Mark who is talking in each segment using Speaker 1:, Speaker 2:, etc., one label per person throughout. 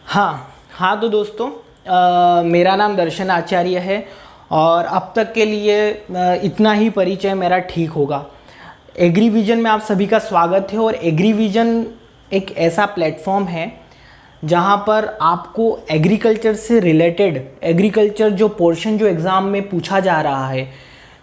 Speaker 1: हाँ हाँ, तो दोस्तों मेरा नाम दर्शन आचार्य है और अब तक के लिए इतना ही परिचय मेरा ठीक होगा। एग्रीविजन में आप सभी का स्वागत है। और एग्रीविजन एक ऐसा प्लेटफॉर्म है जहाँ पर आपको एग्रीकल्चर से रिलेटेड एग्रीकल्चर जो पोर्शन जो एग्ज़ाम में पूछा जा रहा है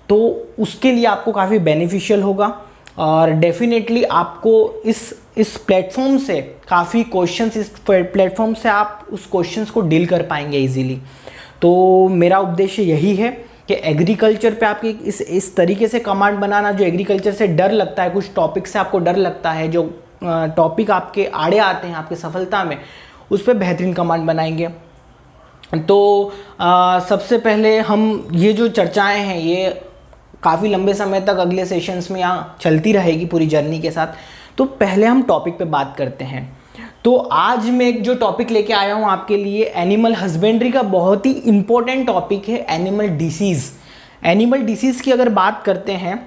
Speaker 1: तो उसके लिए आपको काफ़ी बेनिफिशियल होगा। और डेफिनेटली आपको इस प्लेटफॉर्म से काफ़ी क्वेश्चंस, इस प्लेटफॉर्म से आप उस क्वेश्चंस को डील कर पाएंगे इजीली। तो मेरा उद्देश्य यही है कि एग्रीकल्चर पे आपकी इस तरीके से कमांड बनाना, जो एग्रीकल्चर से डर लगता है, कुछ टॉपिक से आपको डर लगता है, जो टॉपिक आपके आड़े आते हैं आपके सफलता में, उस पर बेहतरीन कमांड बनाएंगे। तो सबसे पहले हम ये जो चर्चाएं हैं ये काफ़ी लंबे समय तक अगले सेशंस में यहाँ चलती रहेगी पूरी जर्नी के साथ। तो पहले हम टॉपिक पे बात करते हैं। तो आज मैं एक जो टॉपिक लेके आया हूँ आपके लिए, एनिमल हस्बेंड्री का बहुत ही इम्पोर्टेंट टॉपिक है, एनिमल डिसीज़। एनिमल डिसीज़ की अगर बात करते हैं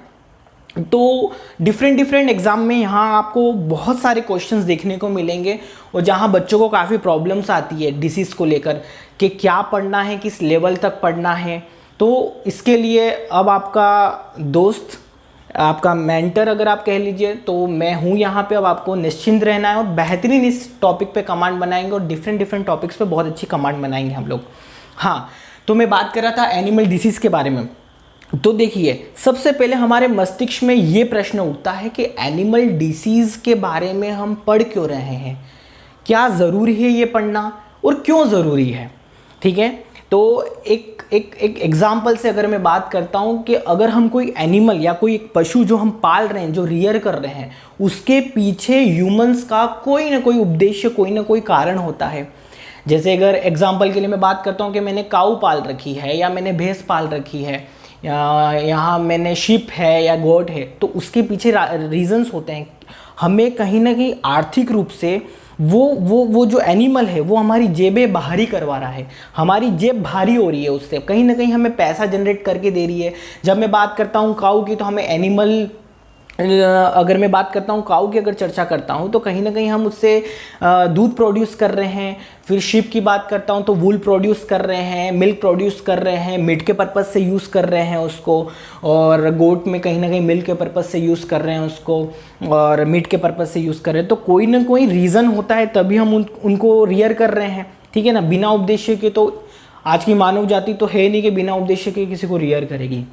Speaker 1: तो डिफरेंट एग्ज़ाम में यहाँ आपको बहुत सारे क्वेश्चंस देखने को मिलेंगे और जहाँ बच्चों को काफ़ी प्रॉब्लम्स आती है डिसीज़ को लेकर कि क्या पढ़ना है, किस लेवल तक पढ़ना है। तो इसके लिए अब आपका दोस्त, आपका मेंटर अगर आप कह लीजिए, तो मैं हूँ यहाँ पे। अब आपको निश्चिंत रहना है और बेहतरीन इस टॉपिक पे कमांड बनाएंगे और डिफरेंट टॉपिक्स पे बहुत अच्छी कमांड बनाएंगे हम लोग। हाँ, तो मैं बात कर रहा था एनिमल डिसीज़ के बारे में। तो देखिए, सबसे पहले हमारे मस्तिष्क में ये प्रश्न उठता है कि एनिमल डिसीज़ के बारे में हम पढ़ क्यों रहे हैं, क्या ज़रूरी है ये पढ़ना और क्यों ज़रूरी है। ठीक है, तो एक एग्जाम्पल से अगर मैं बात करता हूँ कि अगर हम कोई एनिमल या कोई एक पशु जो हम पाल रहे हैं, जो रियर कर रहे हैं, उसके पीछे ह्यूमंस का कोई ना कोई उद्देश्य, कोई ना कोई कारण होता है। जैसे अगर एग्जाम्पल के लिए मैं बात करता हूँ कि मैंने काऊ पाल रखी है या मैंने भैंस पाल रखी है या यहाँ मैंने शीप है या गोट है, तो उसके पीछे रीजंस होते हैं। हमें कहीं ना कहीं आर्थिक रूप से वो जो एनिमल है वो हमारी जेबें भारी करवा रहा है, हमारी जेब भारी हो रही है, उससे कहीं ना कहीं हमें पैसा जनरेट करके दे रही है। जब मैं बात करता हूँ काऊ की, तो हमें एनिमल, अगर मैं बात करता हूँ काऊ की, अगर चर्चा करता हूँ तो कहीं ना कहीं हम उससे दूध प्रोड्यूस कर रहे हैं। फिर शीप की बात करता हूँ तो वूल प्रोड्यूस कर रहे हैं, मिल्क प्रोड्यूस कर रहे हैं, मीट के पर्पज़ से यूज़ कर रहे हैं उसको। और गोट में कहीं ना कहीं मिल्क के पर्पज़ से यूज़ कर रहे हैं उसको और मीट के पर्पज़ से यूज़ कर रहे हैं। तो कोई ना कोई रीज़न होता है, तभी हम उनको रियर कर रहे हैं। ठीक है ना, बिना उद्देश्य के तो आज की मानव जाति तो है नहीं कि बिना उद्देश्य के किसी को रियर करेगी।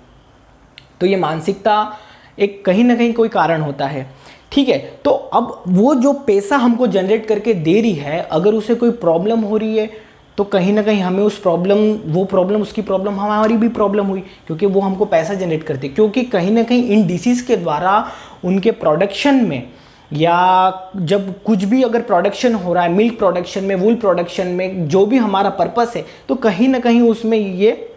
Speaker 1: तो ये मानसिकता एक कहीं ना कहीं कोई कारण होता है। ठीक है, तो अब वो जो पैसा हमको जनरेट करके दे रही है, अगर उसे कोई प्रॉब्लम हो रही है तो कहीं ना कहीं हमें उसकी प्रॉब्लम हमारी भी प्रॉब्लम हुई, क्योंकि वो हमको पैसा जनरेट करती है। क्योंकि कहीं ना कहीं इन डिसीज़ के द्वारा उनके प्रोडक्शन में, या जब कुछ भी अगर प्रोडक्शन हो रहा है, मिल्क प्रोडक्शन में, वूल प्रोडक्शन में, जो भी हमारा पर्पस है, तो कहीं ना कहीं उसमें ये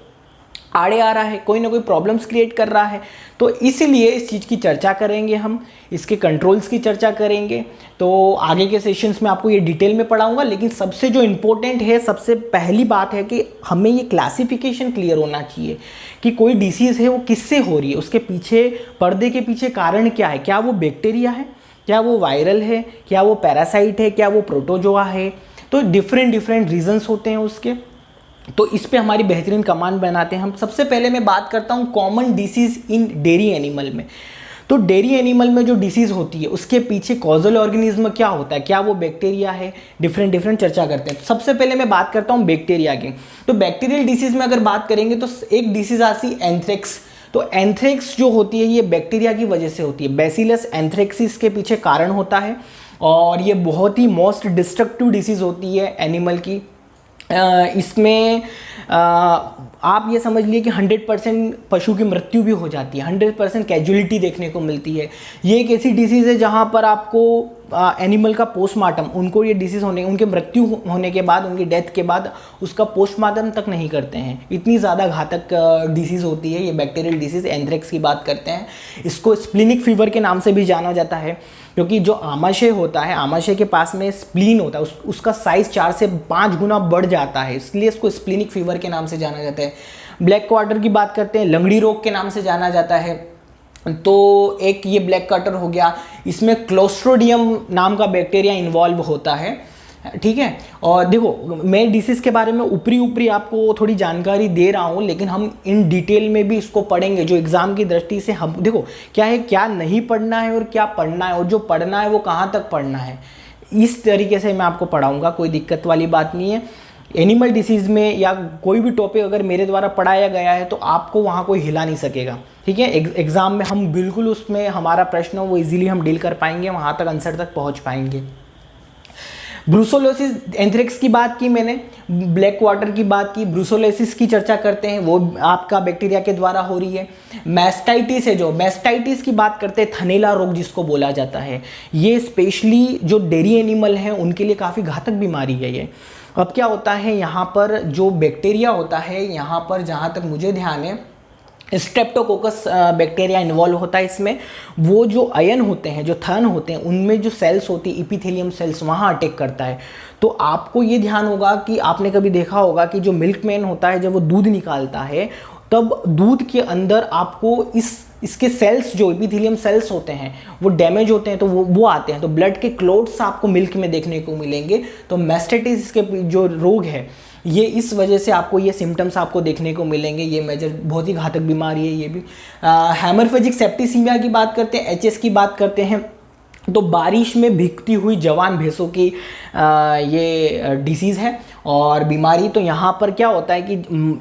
Speaker 1: आड़े आ रहा है, कोई ना कोई प्रॉब्लम्स क्रिएट कर रहा है। तो इसीलिए इस चीज़ की चर्चा करेंगे हम, इसके कंट्रोल्स की चर्चा करेंगे। तो आगे के सेशंस में आपको ये डिटेल में पढ़ाऊंगा, लेकिन सबसे जो इम्पोर्टेंट है, सबसे पहली बात है कि हमें ये क्लासिफिकेशन क्लियर होना चाहिए कि कोई डिसीज़ है वो किससे हो रही है, उसके पीछे, पर्दे के पीछे कारण क्या है। क्या वो बैक्टीरिया है, क्या वो वायरल है, क्या वो पैरासाइट है, क्या वो प्रोटोजोआ है। तो डिफरेंट रीजंस होते हैं उसके। तो इस पे हमारी बेहतरीन कमांड बनाते हैं हम। सबसे पहले मैं बात करता हूँ कॉमन डिसीज़ इन डेयरी एनिमल में। तो डेयरी एनिमल में जो डिसीज़ होती है उसके पीछे कॉजल ऑर्गेनिज्म क्या होता है, क्या वो बैक्टीरिया है, डिफरेंट चर्चा करते हैं। तो सबसे पहले मैं बात करता हूँ बैक्टीरिया की। तो बैक्टीरियल डिसीज़ में अगर बात करेंगे तो एक डिसीज़ आती है एंथ्रेक्स। तो एंथ्रेक्स जो होती है ये बैक्टीरिया की वजह से होती है, बैसिलस एंथ्रेक्सिस के पीछे कारण होता है। और ये बहुत ही मोस्ट डिस्ट्रक्टिव डिसीज़ होती है एनिमल की। इसमें आप ये समझ लिए कि 100% पशु की मृत्यु भी हो जाती है, 100% कैजुअलिटी देखने को मिलती है। ये एक ऐसी डिसीज़ है जहाँ पर आपको एनिमल का पोस्टमार्टम, उनको ये डिसीज़ होने, उनके मृत्यु होने के बाद, उनकी डेथ के बाद उसका पोस्टमार्टम तक नहीं करते हैं। इतनी ज़्यादा घातक डिसीज़ होती है ये बैक्टीरियल डिसीज़। एंथ्रेक्स की बात करते हैं, इसको स्प्लिनिक फीवर के नाम से भी जाना जाता है, क्योंकि जो आमाशय होता है, आमाशय के पास में स्प्लीन होता है, उसका साइज़ 4 से 5 गुना बढ़ जाता है, इसलिए इसको स्प्लिनिक फीवर के नाम से जाना जाता है। ब्लैक क्वार्टर की बात करते हैं, लंगड़ी रोग के नाम से जाना जाता है। तो एक ये ब्लैक क्वार्टर हो गया, इसमें क्लोस्ट्रोडियम नाम का बैक्टीरिया इन्वॉल्व होता है। ठीक है। और देखो मैं डिसीज़ के बारे में ऊपरी ऊपरी आपको थोड़ी जानकारी दे रहा हूँ, लेकिन हम इन डिटेल में भी इसको पढ़ेंगे जो एग्ज़ाम की दृष्टि से हम देखो क्या है, क्या नहीं पढ़ना है और क्या पढ़ना है, और जो पढ़ना है वो कहाँ तक पढ़ना है, इस तरीके से मैं आपको पढ़ाऊँगा। कोई दिक्कत वाली बात नहीं है। एनिमल डिसीज़ में या कोई भी टॉपिक अगर मेरे द्वारा पढ़ाया गया है तो आपको वहाँ कोई हिला नहीं सकेगा, ठीक है। एग्ज़ाम में हम बिल्कुल उसमें हमारा प्रश्न वो इजीली हम डील कर पाएंगे, वहाँ तक आंसर तक पहुँच पाएंगे। ब्रूसोलोसिस एंथ्रेक्स की बात की मैंने, ब्लैक वाटर की बात की, ब्रूसोलोसिस की चर्चा करते हैं, वो आपका बैक्टीरिया के द्वारा हो रही है। मैस्टाइटिस है, जो मैस्टाइटिस की बात करते हैं, थनैला रोग जिसको बोला जाता है, ये स्पेशली जो डेयरी एनिमल हैं उनके लिए काफ़ी घातक बीमारी है ये। अब क्या होता है यहाँ पर जो बैक्टीरिया होता है, यहाँ पर जहाँ तक मुझे ध्यान है स्ट्रेप्टोकोकस बैक्टीरिया इन्वॉल्व होता है इसमें। वो जो अयन होते हैं, जो थन होते हैं, उनमें जो सेल्स होती है इपिथेलियम सेल्स, वहाँ अटैक करता है। तो आपको ये ध्यान होगा कि आपने कभी देखा होगा कि जो मिल्कमैन होता है जब वो दूध निकालता है तब दूध के अंदर आपको इसके सेल्स जो इपिथेलियम सेल्स होते हैं वो डैमेज होते हैं, तो वो आते हैं, तो ब्लड के क्लोट्स आपको मिल्क में देखने को मिलेंगे। तो मैस्टाइटिस के जो रोग है ये इस वजह से आपको ये सिम्टम्स आपको देखने को मिलेंगे। ये मेजर बहुत ही घातक बीमारी है ये भी। हेमरफेजिक सेप्टिसीमिया की बात करते हैं, एचएस की बात करते हैं, तो बारिश में भीगती हुई जवान भैंसों की ये डिसीज़ है और बीमारी। तो यहाँ पर क्या होता है कि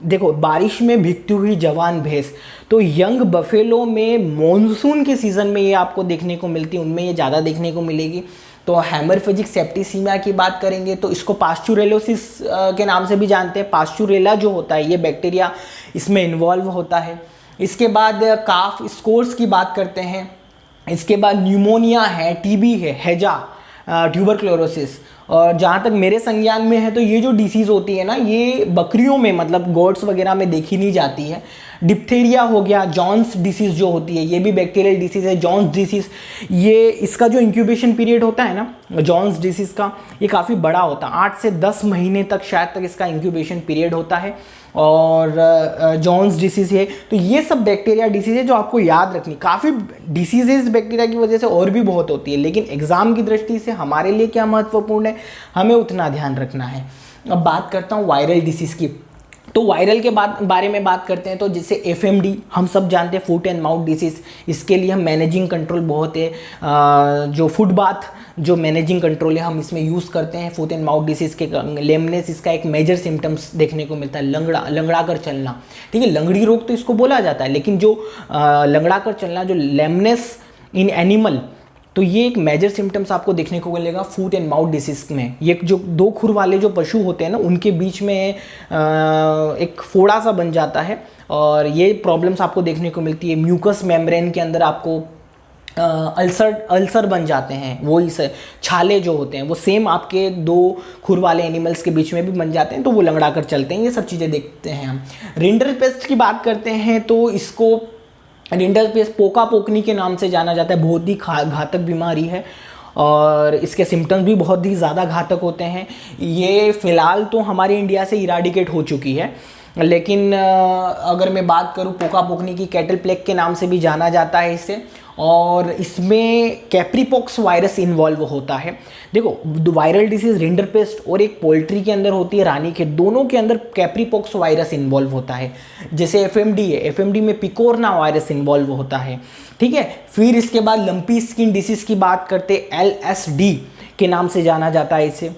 Speaker 1: देखो बारिश में भीगती हुई जवान भैंस, तो यंग बफेलो में मॉनसून के सीज़न में ये आपको देखने को मिलती है, उनमें ये ज़्यादा देखने को मिलेगी। तो हेमरफेजिक सेप्टिसीमिया की बात करेंगे तो इसको पास्चुरेलोसिस के नाम से भी जानते हैं। पास्चुरेला जो होता है ये बैक्टीरिया इसमें इन्वॉल्व होता है। इसके बाद काफ स्कोर्स की बात करते हैं। इसके बाद न्यूमोनिया है, टीबी है, हैजा, ट्यूबरक्लोरोसिस। और जहाँ तक मेरे संज्ञान में है तो ये जो डिसीज़ होती है ना, ये बकरियों में मतलब गोट्स वगैरह में देखी नहीं जाती है। डिप्थेरिया हो गया, जॉन्स डिसीज़ जो होती है ये भी बैक्टीरियल डिसीज़ है। जॉन्स डिसीज़ ये इसका जो इंक्यूबेशन पीरियड होता है ना जॉन्स डिसीज़ का, ये काफ़ी बड़ा होता है, 8 से 10 महीने तक शायद तक इसका इंक्यूबेशन पीरियड होता है। और जॉन्स डिसीज़ है। तो ये सब बैक्टीरिया डिसीज़ है जो आपको याद रखनी। काफ़ी डिसीजेज बैक्टीरिया की वजह से और भी बहुत होती है, लेकिन एग्ज़ाम की दृष्टि से हमारे लिए क्या महत्वपूर्ण है हमें उतना ध्यान रखना है। अब बात करता हूँ वायरल डिसीज़ की। तो वायरल के बारे में बात करते हैं तो जैसे एफएमडी हम सब जानते हैं, फुट एंड माउथ डिसीज़, इसके लिए हम मैनेजिंग कंट्रोल बहुत है, जो फुट बाथ जो मैनेजिंग कंट्रोल है हम इसमें यूज़ करते हैं। फुट एंड माउथ डिसीज़ के लेमनेस इसका एक मेजर सिम्टम्स देखने को मिलता है, लंगड़ा कर चलना, ठीक है। लंगड़ी रोग तो इसको बोला जाता है, लेकिन जो लंगड़ा कर चलना, जो लेमनेस इन एनिमल, तो ये एक मेजर सिम्टम्स आपको देखने को मिलेगा फुट एंड माउथ डिसीज़ में। ये जो 2 खुर वाले जो पशु होते हैं ना उनके बीच में एक फोड़ा सा बन जाता है और ये प्रॉब्लम्स आपको देखने को मिलती है। म्यूकस मेम्ब्रेन के अंदर आपको अल्सर बन जाते हैं, वो इस छाले जो होते हैं वो सेम आपके 2 खुर वाले एनिमल्स के बीच में भी बन जाते हैं, तो वो लंगड़ा कर चलते हैं। ये सब चीज़ें देखते हैं हम। रिंडरपेस्ट की बात करते हैं तो इसको रिंडरपेस्ट पोका पोकनी के नाम से जाना जाता है। बहुत ही घातक बीमारी है और इसके सिम्टम्स भी बहुत ही ज़्यादा घातक होते हैं। ये फ़िलहाल तो हमारे इंडिया से इराडिकेट हो चुकी है, लेकिन अगर मैं बात करूँ पोका पोकनी की, कैटल प्लेग के नाम से भी जाना जाता है इसे, और इसमें कैप्रीपॉक्स वायरस इन्वॉल्व होता है। देखो वायरल डिसीज़ रिंडरपेस्ट और एक पोल्ट्री के अंदर होती है रानीखेत, दोनों के अंदर कैप्रीपॉक्स वायरस इन्वॉल्व होता है। जैसे एफएमडी है, एफएमडी में पिकोरना वायरस इन्वॉल्व होता है, ठीक है। फिर इसके बाद लंपी स्किन डिसीज़ की बात करते, LSD के नाम से जाना जाता है इसे।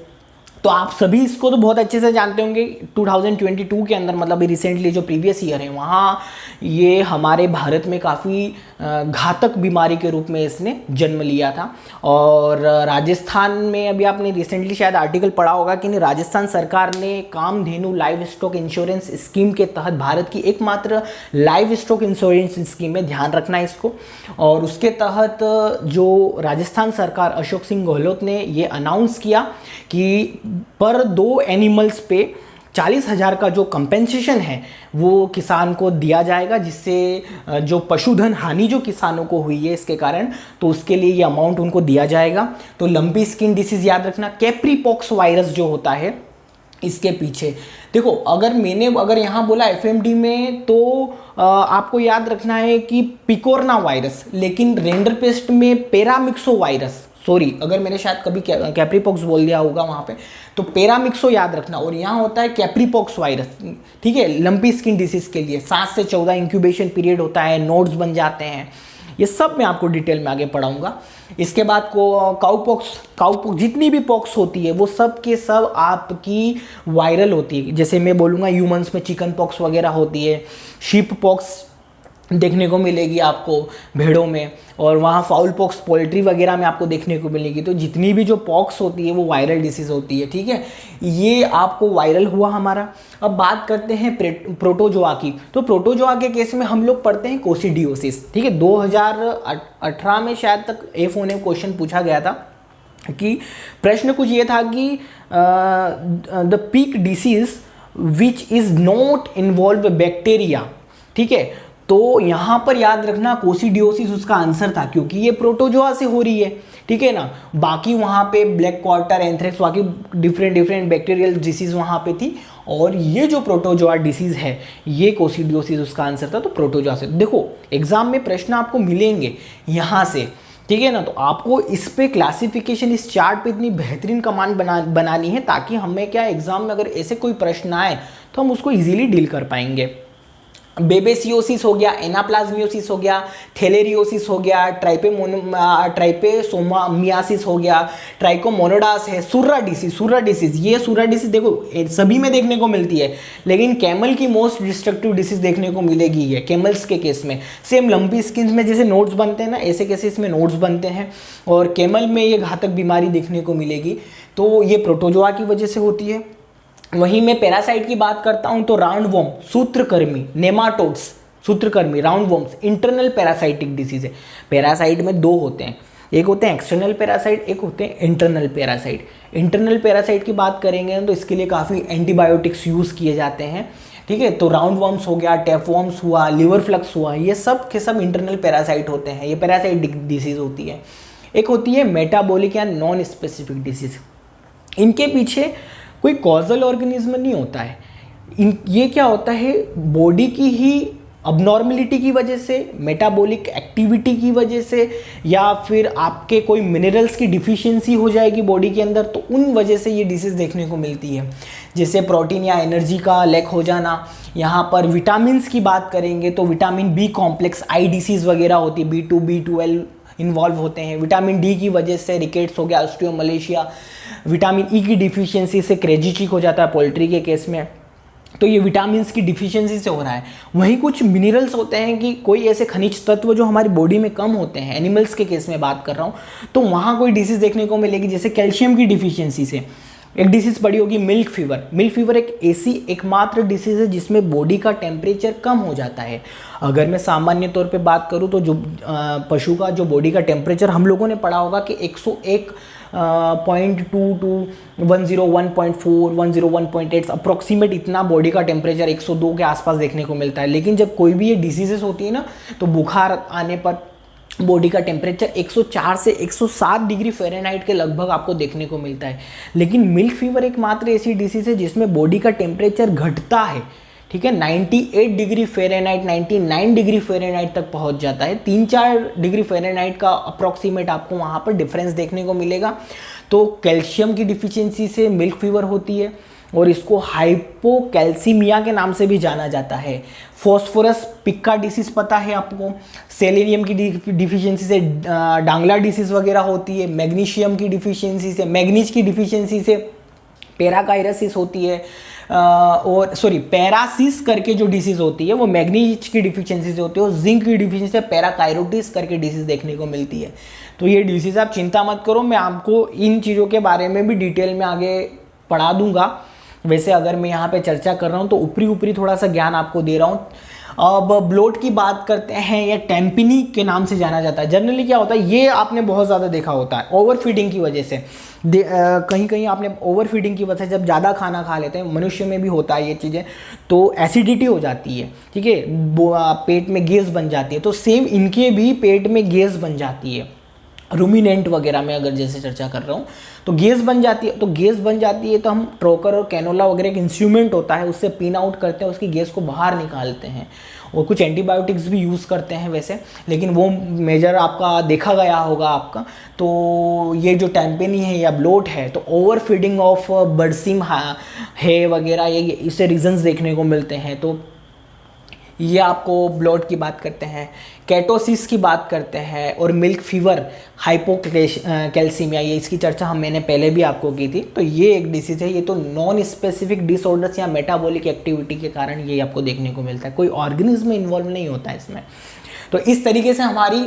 Speaker 1: तो आप सभी इसको तो बहुत अच्छे से जानते होंगे। 2022 के अंदर मतलब रिसेंटली जो प्रीवियस ईयर है वहाँ ये हमारे भारत में काफ़ी घातक बीमारी के रूप में इसने जन्म लिया था। और राजस्थान में अभी आपने रिसेंटली शायद आर्टिकल पढ़ा होगा कि नहीं, राजस्थान सरकार ने Kamdhenu livestock insurance scheme के तहत, भारत की एकमात्र लाइव स्टॉक इंश्योरेंस स्कीम है, ध्यान रखना है इसको। और उसके तहत जो राजस्थान सरकार अशोक सिंह गहलोत ने ये अनाउंस किया कि पर 2 एनिमल्स पे 40,000 का जो कंपेंसेशन है वो किसान को दिया जाएगा, जिससे जो पशुधन हानि जो किसानों को हुई है इसके कारण, तो उसके लिए ये अमाउंट उनको दिया जाएगा। तो लंपी स्किन डिसीज़ याद रखना। कैप्रीपॉक्स वायरस जो होता है इसके पीछे देखो, अगर यहाँ बोला एफएमडी में तो आपको याद रखना है कि पिकोरना वायरस, लेकिन रिंडरपेस्ट में पैरामिक्सो वायरस, सॉरी अगर मैंने शायद कभी कैप्रीपॉक्स बोल दिया होगा वहाँ पे, तो पेरामिक्सो याद रखना। और यहाँ होता है कैप्रीपॉक्स वायरस, ठीक है, लंपी स्किन डिसीज के लिए 7 से 14 इंक्यूबेशन पीरियड होता है, नोड्स बन जाते हैं, ये सब मैं आपको डिटेल में आगे पढ़ाऊंगा। इसके बाद को काउपॉक्स जितनी भी पॉक्स होती है वो सब के सब आपकी वायरल होती है। जैसे मैं बोलूँगा ह्यूमंस में चिकन पॉक्स वगैरह होती है, शीप पॉक्स देखने को मिलेगी आपको भेड़ों में, और वहाँ फाउल पॉक्स पोल्ट्री वगैरह में आपको देखने को मिलेगी। तो जितनी भी जो पॉक्स होती है वो वायरल डिसीज़ होती है, ठीक है। ये आपको वायरल हुआ हमारा। अब बात करते हैं प्रोटोजोआ की। तो प्रोटोजोआ के केस में हम लोग पढ़ते हैं कोसिडियोसिस, ठीक है। 2018 में शायद तक A4 में क्वेश्चन पूछा गया था कि प्रश्न कुछ ये था कि the peak disease which is not involve bacteria, ठीक है। तो यहाँ पर याद रखना कोसिडियोसिस उसका आंसर था, क्योंकि ये प्रोटोजोआ से हो रही है, ठीक है ना। बाकी वहाँ पे ब्लैक क्वार्टर, एंथ्रेक्स, बाकी डिफरेंट बैक्टीरियल डिसीज़ वहाँ पे थी, और ये जो प्रोटोजोआ डिसीज़ है ये कोसिडियोसिस उसका आंसर था। तो प्रोटोजोआ से देखो एग्जाम में प्रश्न आपको मिलेंगे यहाँ से, ठीक है ना। तो आपको इस पे क्लासिफिकेशन, इस चार्ट पे इतनी बेहतरीन कमांड बनानी है ताकि हमें क्या एग्जाम में अगर ऐसे कोई प्रश्न आए तो हम उसको इजीली डील कर पाएंगे। बेबेसियोसिस हो गया, एनाप्लाज्मियोसिस हो गया, थैलेरियोसिस हो गया, ट्राइपेसोमियासिस हो गया, ट्राइकोमोनोडास है, सुर्रा डिसीज। ये सुर्रा डिसीज देखो सभी में देखने को मिलती है, लेकिन कैमल की मोस्ट डिस्ट्रक्टिव डिसीज देखने को मिलेगी ये कैमल्स के केस में। सेम लंपी स्किन में जैसे नोड्स बनते हैं ना, ऐसे केसेस में नोड्स बनते हैं, और कैमल में ये घातक बीमारी देखने को मिलेगी। तो ये प्रोटोजोआ की वजह से होती है। वहीं मैं पैरासाइट की बात करता हूं तो राउंडवॉर्म, सूत्रकृमि, नेमाटोड्स, सूत्रकृमि, राउंडवॉर्म्स इंटरनल पैरासाइटिक डिसीज है। पैरासाइट में दो होते हैं, एक होते हैं एक्सटर्नल पैरासाइट, एक होते हैं इंटरनल पैरासाइट। इंटरनल पैरासाइट की बात करेंगे तो इसके लिए काफ़ी एंटीबायोटिक्स यूज़ किए जाते हैं, ठीक है। तो राउंडवॉर्म्स हो गया, टैपवॉर्म्स हुआ, लिवर फ्लक्स हुआ, ये सब के सब इंटरनल पैरासाइट होते हैं, ये पैरासाइटिक डिसीज होती है। एक होती है मेटाबॉलिक या नॉन स्पेसिफिक डिसीज। इनके पीछे कोई कॉजल ऑर्गेनिज्म नहीं होता है, ये क्या होता है बॉडी की ही अबनॉर्मलिटी की वजह से, मेटाबॉलिक एक्टिविटी की वजह से, या फिर आपके कोई मिनरल्स की डिफिशियंसी हो जाएगी बॉडी के अंदर, तो उन वजह से ये डिसीज़ देखने को मिलती है। जैसे प्रोटीन या एनर्जी का लैक हो जाना। यहाँ पर विटामिन्स की बात करेंगे तो विटामिन बी कॉम्प्लेक्स, आई डिसीज़ वगैरह होती है, B2, B12 इन्वॉल्व होते हैं। विटामिन डी की वजह से रिकेट्स हो गया, ऑस्टियोमलेशिया। विटामिन ई की डिफिशियंसी से क्रेजी चिक हो जाता है पोल्ट्री के केस में, तो ये विटामिन की डिफिशियंसी से हो रहा है। वहीं कुछ मिनरल्स होते हैं कि कोई ऐसे खनिज तत्व जो हमारी बॉडी में कम होते हैं, एनिमल्स के केस में बात कर रहा हूँ, तो वहाँ कोई डिसीज़ देखने को मिलेगी। जैसे कैल्शियम की डिफिशियंसी से एक डिसीज़ पड़ी होगी मिल्क फीवर। मिल्क फीवर एक ऐसी एकमात्र डिसीज़ है जिसमें बॉडी का टेम्परेचर कम हो जाता है। अगर मैं सामान्य तौर पे बात करूँ तो जो पशु का जो बॉडी का टेम्परेचर हम लोगों ने पढ़ा होगा कि 101.2 टू 101.4, 101.8 अप्रॉक्सीमेट इतना बॉडी का टेम्परेचर 102 के आसपास देखने को मिलता है। लेकिन जब कोई भी ये डिसीजेस होती है ना, तो बुखार आने पर बॉडी का टेम्परेचर 104 से 107 डिग्री फ़ारेनहाइट के लगभग आपको देखने को मिलता है। लेकिन मिल्क फीवर एकमात्र ऐसी डिसीज़ है जिसमें बॉडी का टेम्परेचर घटता है, ठीक है, 98 डिग्री फ़ारेनहाइट, 99 डिग्री फ़ारेनहाइट तक पहुंच जाता है। 3-4 डिग्री फ़ारेनहाइट का अप्रॉक्सीमेट आपको वहाँ पर डिफरेंस देखने को मिलेगा। तो कैल्शियम की डिफिशियंसी से मिल्क फीवर होती है, और इसको हाइपोकैल्सीमिया के नाम से भी जाना जाता है। फॉस्फोरस पिक्का डिसीज़ पता है आपको, सेलेनियम की डिफिशियंसी से डांगला डिसीज़ वगैरह होती है। मैग्नीशियम की डिफिशियंसी से, मैग्नीज की डिफिशियंसी से पैराकाइरोसिस होती है, और सॉरी पैरासिस करके जो डिसीज़ होती है वो मैग्नीज की डिफिशियंसी से होती है, और जिंक की डिफिशियंसी से पैराकाइरोटिस करके डिसीज़ देखने को मिलती है। तो ये डिसीज़ आप चिंता मत करो, मैं आपको इन चीज़ों के बारे में भी डिटेल में आगे पढ़ा दूंगा। वैसे अगर मैं यहाँ पे चर्चा कर रहा हूँ तो ऊपरी थोड़ा सा ज्ञान आपको दे रहा हूँ। अब ब्लोट की बात करते हैं, या टेम्पिनी के नाम से जाना जाता है। जनरली क्या होता है, ये आपने बहुत ज़्यादा देखा होता है ओवरफीडिंग की वजह से। कहीं कहीं आपने ओवरफीडिंग की वजह से जब ज़्यादा खाना खा लेते हैं, मनुष्य में भी होता है ये चीज़ें, तो एसिडिटी हो जाती है, ठीक है, पेट में गैस बन जाती है। तो सेम इनके भी पेट में गैस बन जाती है, रूमिनेंट वगैरह में अगर जैसे चर्चा कर रहा हूँ तो गैस बन जाती है। तो गैस बन जाती है तो हम ट्रोकर और कैनोला वगैरह एक इंस्ट्रूमेंट होता है, उससे पिन आउट करते हैं, उसकी गैस को बाहर निकालते हैं। और कुछ एंटीबायोटिक्स भी यूज़ करते हैं वैसे, लेकिन वो मेजर आपका देखा गया होगा आपका। तो ये जो टैम्पेनी है या ब्लोट है, तो ओवर फीडिंग ऑफ बर्सिम है वगैरह, ये इससे रीजंस देखने को मिलते हैं। तो ये आपको ब्लड की बात करते हैं, केटोसिस की बात करते हैं, और मिल्क फीवर, हाइपोकैल्सीमिया, ये इसकी चर्चा मैंने पहले भी आपको की थी। तो ये एक डिसीज़ है, ये तो नॉन स्पेसिफिक डिसऑर्डर्स या मेटाबॉलिक एक्टिविटी के कारण ये आपको देखने को मिलता है, कोई ऑर्गेनिज्म इन्वॉल्व नहीं होता है इसमें। तो इस तरीके से हमारी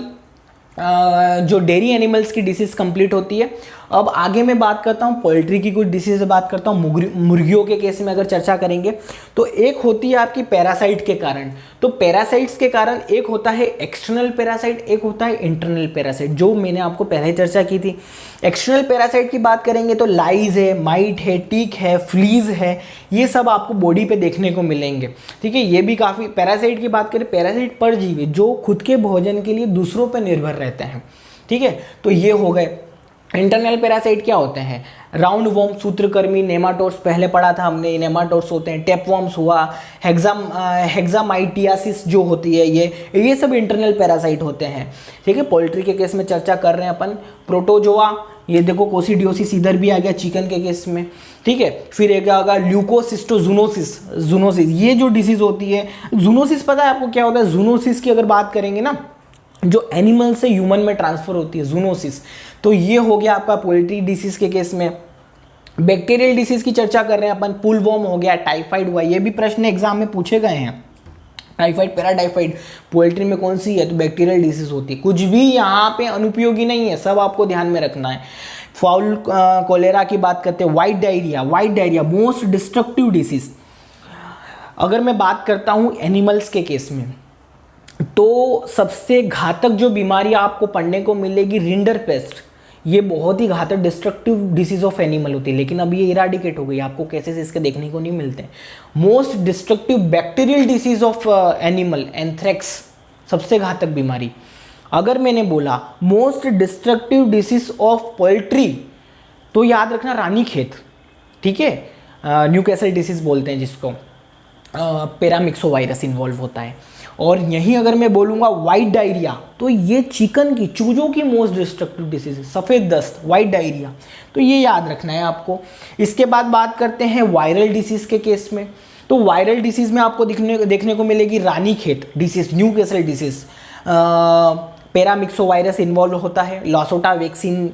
Speaker 1: जो डेयरी एनिमल्स की डिसीज़ कंप्लीट होती है। अब आगे मैं बात करता हूँ पोल्ट्री की, कुछ डिसीज से बात करता हूँ। मुर्गियों के केस में अगर चर्चा करेंगे तो एक होती है आपकी पैरासाइट के कारण। तो पैरासाइट्स के कारण एक होता है एक्सटर्नल पैरासाइट, एक होता है इंटरनल पैरासाइट, जो मैंने आपको पहले चर्चा की थी। एक्सटर्नल पैरासाइट की बात करेंगे तो लाइज है, माइट है, टीक है, फ्लीज है, ये सब आपको बॉडी पे देखने को मिलेंगे। ठीक है, ये भी काफ़ी। पैरासाइट की बात करें, पैरासाइट परजीवी जो खुद के भोजन के लिए दूसरों पर निर्भर रहते हैं। ठीक है, तो ये हो गए। इंटरनल पैरासाइट क्या होते हैं? राउंड वॉर्म, सूत्रकृमि, नेमाटोड्स, पहले पढ़ा था हमने, नेमाटोड्स होते हैं। टेपवॉर्म्स हुआ, हेक्सामाइटियासिस जो होती है, ये सब इंटरनल पैरासाइट होते हैं। ठीक है, पोल्ट्री के केस में चर्चा कर रहे हैं अपन। प्रोटोजोआ, ये देखो कोसिडियोसिस इधर भी आ गया चिकन के केस में। ठीक है, फिर एक आएगा ल्यूकोसिस्टोजूनोसिस, जूनोसिस, ये जो डिसीज होती है। जूनोसिस पता है आपको क्या होता है? जूनोसिस की अगर बात करेंगे ना, जो एनिमल से ह्यूमन में ट्रांसफर होती है, जूनोसिस। तो ये हो गया आपका पोल्ट्री डिसीज के केस में। बैक्टीरियल डिसीज की चर्चा कर रहे हैं अपन, पुलवॉर्म हो गया, टाइफाइड हुआ, ये भी प्रश्न एग्जाम में पूछे गए हैं। टाइफाइड, पैराटाइफाइड पोल्ट्री में कौन सी है? तो बैक्टीरियल डिसीज होती है। कुछ भी यहाँ पे अनुपयोगी नहीं है, सब आपको ध्यान में रखना है। फाउल कोलेरा की बात करते हैं। White diarrhoea most destructive disease. अगर मैं बात करता हूँ एनिमल्स के केस में, तो सबसे घातक जो बीमारी आपको पढ़ने को मिलेगी रिंडर पेस्ट। ये बहुत ही घातक डिस्ट्रक्टिव डिसीज ऑफ एनिमल होती है, लेकिन अब ये इराडिकेट हो गई, आपको केसेस इसके देखने को नहीं मिलते। Most destructive bacterial disease of animal, anthrax, सबसे घातक बीमारी। अगर मैंने बोला most destructive disease of poultry, तो याद रखना रानीखेत। ठीक है, न्यूकैसल डिसीज बोलते हैं जिसको, पैरामिक्सोवायरस इन्वॉल्व होता है। और यहीं अगर मैं बोलूँगा वाइट डायरिया, तो ये चिकन की, चूजों की मोस्ट डिस्ट्रक्टिव डिसीज है, सफ़ेद दस्त, वाइट डायरिया। तो ये याद रखना है आपको। इसके बाद बात करते हैं वायरल डिसीज़ के केस में। तो वायरल डिसीज़ में आपको देखने को मिलेगी Ranikhet disease, Newcastle disease, paramyxovirus involve होता है। लॉसोटा वैक्सीन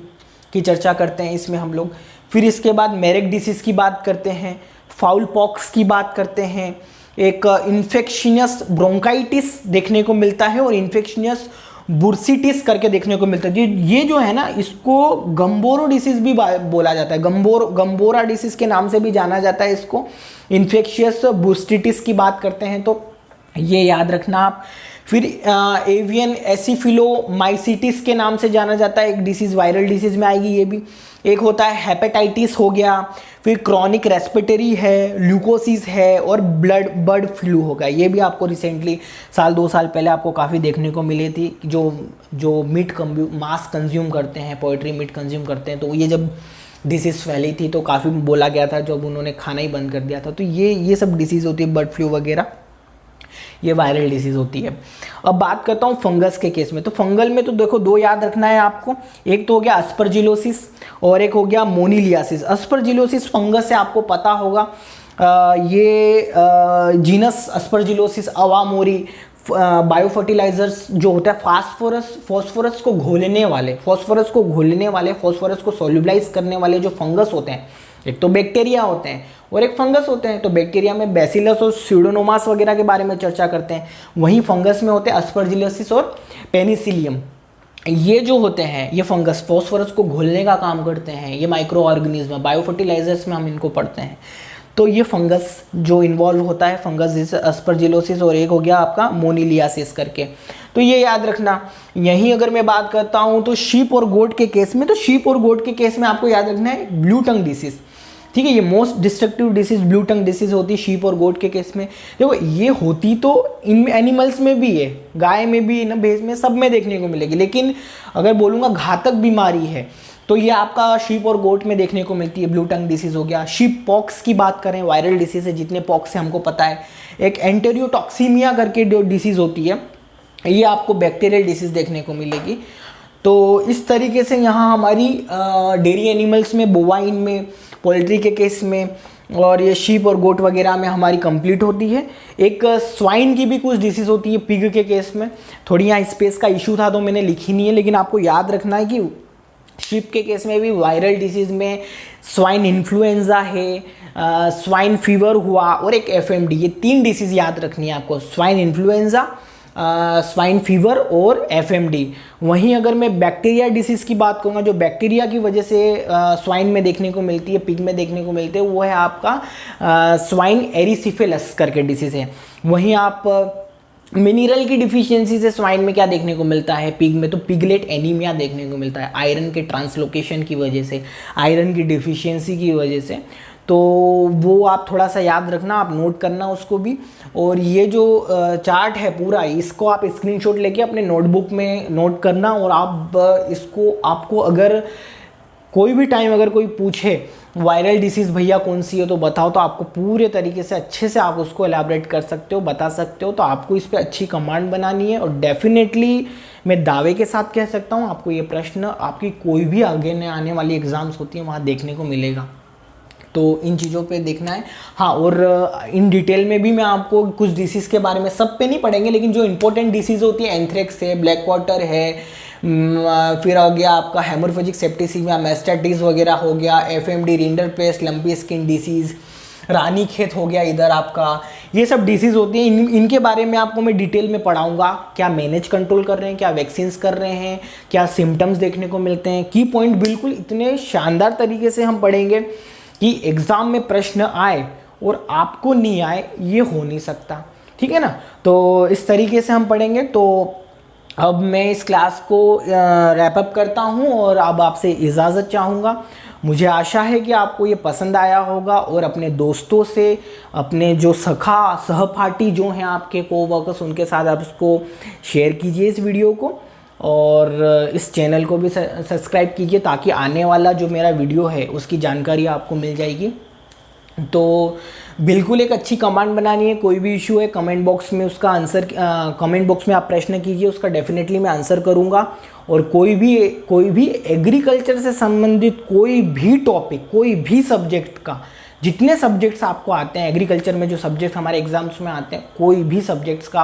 Speaker 1: की चर्चा करते हैं इसमें हम लोग। फिर इसके बाद मेरेक डिसीज़ की बात करते हैं, फाउल पॉक्स की बात करते हैं, एक इन्फेक्शियस ब्रोंकाइटिस देखने को मिलता है, और इन्फेक्शियस बुर्सिटिस करके देखने को मिलता है। ये जो है ना, इसको गम्बोरो डिसीज भी बोला जाता है, गम्बोरा डिसीज के नाम से भी जाना जाता है इसको। इन्फेक्शियस बुर्सिटिस की बात करते हैं, तो ये याद रखना आप। फिर एवियन एसिफिलोमाइसिटिस के नाम से जाना जाता है, एक डिसीज़ वायरल डिसीज़ में आएगी ये भी। एक होता है हेपेटाइटिस हो गया, फिर क्रॉनिक रेस्पिरेटरी है, ल्यूकोसिस है, और बर्ड फ्लू होगा। ये भी आपको रिसेंटली 1-2 साल पहले आपको काफ़ी देखने को मिली थी। जो मीट मांस कंज्यूम करते हैं, पोल्ट्री मीट कंज्यूम करते हैं, तो ये जब डिसीज़ फैली थी तो काफ़ी बोला गया था, जब उन्होंने खाना ही बंद कर दिया था। तो ये सब डिसीज़ होती है, बर्ड फ्लू वगैरह, ये वायरल डिसीज़ होती है। अब बात करता हूँ फंगस के केस में। तो फंगल में तो देखो 2 याद रखना है आपको, एक तो हो गया अस्परजिलोसिस और एक हो गया मोनीलियासिस। अस्परजिलोसिस फंगस से आपको पता होगा, ये जीनस अस्परजिलोसिस अवामोरी, बायोफर्टिलाइजर्स जो होता है फॉस्फोरस को घोलने वाले, फॉस्फोरस को सोल्यूबलाइज करने वाले जो फंगस होते हैं, एक तो बैक्टीरिया होते हैं और एक फंगस होते हैं। तो बैक्टीरिया में बैसिलस और स्यूडोमोनास वगैरह के बारे में चर्चा करते हैं, वहीं फंगस में होते हैं अस्परजिलोसिस और पेनिसिलियम। ये जो होते हैं, ये फंगस फॉस्फोरस को घोलने का काम करते हैं। ये माइक्रो ऑर्गेनिज्म, बायोफर्टिलाइजर्स में हम इनको पढ़ते हैं। तो ये फंगस जो इन्वॉल्व होता है, फंगस जैसे अस्परजिलोसिस, और एक हो गया आपका मोनीलियासिस करके। तो ये याद रखना। यहीं अगर मैं बात करता हूँ तो शीप और गोट के केस में, तो शीप और गोट के केस में आपको याद रखना है ब्लू टंग डिसीज। ठीक है। ये most destructive disease blue tongue disease होती है शीप और गोट के केस में। देखो ये होती तो इन एनिमल्स में भी है, गाय में भी ना, भैंस में, सब में देखने को मिलेगी, लेकिन अगर बोलूँगा घातक बीमारी है तो ये आपका शीप और गोट में देखने को मिलती है। ब्लू टंग डिसीज हो गया। शीप पॉक्स की बात करें, वायरल डिसीज है, जितने पॉक्स से हमको पता है। एक एंटेरियोटॉक्सीमिया करके जो डिसीज होती है, ये आपको बैक्टीरियल डिसीज देखने को मिलेगी। तो इस तरीके से यहाँ हमारी डेयरी एनिमल्स में, बोवाइन में, पोल्ट्री के केस में, और ये शीप और गोट वगैरह में हमारी कंप्लीट होती है। एक स्वाइन की भी कुछ डिसीज़ होती है पिग के केस में। थोड़ी यहाँ स्पेस का इशू था तो मैंने लिखी नहीं है, लेकिन आपको याद रखना है कि शीप के केस में भी वायरल डिसीज़ में स्वाइन इन्फ्लुएंजा है, स्वाइन फीवर हुआ, और एक एफएमडी, ये 3 डिसीज़ याद रखनी है आपको, स्वाइन इन्फ्लुएंजा, स्वाइन फीवर और एफएमडी। वहीं अगर मैं बैक्टीरिया डिसीज़ की बात करूँगा, जो बैक्टीरिया की वजह से स्वाइन में देखने को मिलती है, पिग में देखने को मिलती है, वो है आपका स्वाइन एरिसिफेलस करके डिसीज़ है। वहीं आप मिनरल की डिफिशियंसी से स्वाइन में क्या देखने को मिलता है, पिग में, तो पिगलेट एनीमिया देखने को मिलता है, आयरन के ट्रांसलोकेशन की वजह से, आयरन की डिफिशियंसी की वजह से। तो वो आप थोड़ा सा याद रखना, आप नोट करना उसको भी। और ये जो चार्ट है पूरा, इसको आप स्क्रीनशॉट लेके अपने नोटबुक में नोट करना, और आप इसको, आपको अगर कोई भी टाइम अगर कोई पूछे वायरल डिसीज़ भैया कौन सी है तो बताओ, तो आपको पूरे तरीके से अच्छे से आप उसको एलैबोरेट कर सकते हो, बता सकते हो। तो आपको इस पे अच्छी कमांड बनानी है, और डेफिनेटली मैं दावे के साथ कह सकता हूँ आपको ये प्रश्न आपकी कोई भी आगे आने वाली एग्ज़ाम्स होती है वहाँ देखने को मिलेगा। तो इन चीज़ों पे देखना है। हाँ, और इन डिटेल में भी मैं आपको कुछ डिसीज़ के बारे में, सब पे नहीं पढ़ेंगे, लेकिन जो इंपॉर्टेंट डिसीज़ होती है, एंथ्रेक्स है, ब्लैक वाटर है, फिर हो गया आपका हेमोरेजिक सेप्टिसिमिया, मैस्टाइटिस वगैरह हो गया, FMD, rinderpest, lumpy skin disease, Ranikhet हो गया इधर आपका, ये सब डिसीज़ होती हैं। इनके बारे में आपको मैं डिटेल में पढ़ाऊंगा, क्या मैनेज कंट्रोल कर रहे हैं, क्या वैक्सीन्स कर रहे हैं, क्या सिम्टम्स देखने को मिलते हैं, की पॉइंट बिल्कुल इतने शानदार तरीके से हम पढ़ेंगे कि एग्ज़ाम में प्रश्न आए और आपको नहीं आए, ये हो नहीं सकता, ठीक है ना। तो इस तरीके से हम पढ़ेंगे। तो अब मैं इस क्लास को रैप अप करता हूँ और अब आपसे इजाज़त चाहूँगा। मुझे आशा है कि आपको ये पसंद आया होगा, और अपने दोस्तों से, अपने जो सखा सहपाठी जो हैं आपके कोवर्कर्स, उनके साथ आप उसको शेयर कीजिए इस वीडियो को, और इस चैनल को भी सब्सक्राइब कीजिए, ताकि आने वाला जो मेरा वीडियो है उसकी जानकारी आपको मिल जाएगी। तो बिल्कुल एक अच्छी कमांड बनानी है। कोई भी इशू है कमेंट बॉक्स में उसका आंसर, कमेंट बॉक्स में आप प्रश्न कीजिए, उसका डेफिनेटली मैं आंसर करूंगा। और कोई भी एग्रीकल्चर से संबंधित कोई भी टॉपिक, कोई भी सब्जेक्ट का, जितने सब्जेक्ट्स आपको आते हैं एग्रीकल्चर में, जो सब्जेक्ट हमारे एग्जाम्स में आते हैं, कोई भी सब्जेक्ट्स का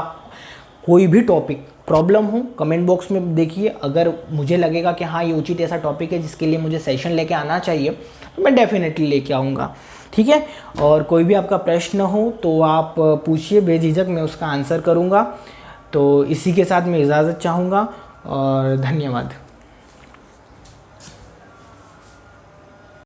Speaker 1: कोई भी टॉपिक प्रॉब्लम हो, कमेंट बॉक्स में देखिए। अगर मुझे लगेगा कि हाँ ये उचित ऐसा टॉपिक है जिसके लिए मुझे सेशन लेके आना चाहिए, तो मैं डेफिनेटली लेके आऊँगा, ठीक है। और कोई भी आपका प्रश्न हो तो आप पूछिए बेझिझक, मैं उसका आंसर करूँगा। तो इसी के साथ मैं इजाज़त चाहूँगा और धन्यवाद।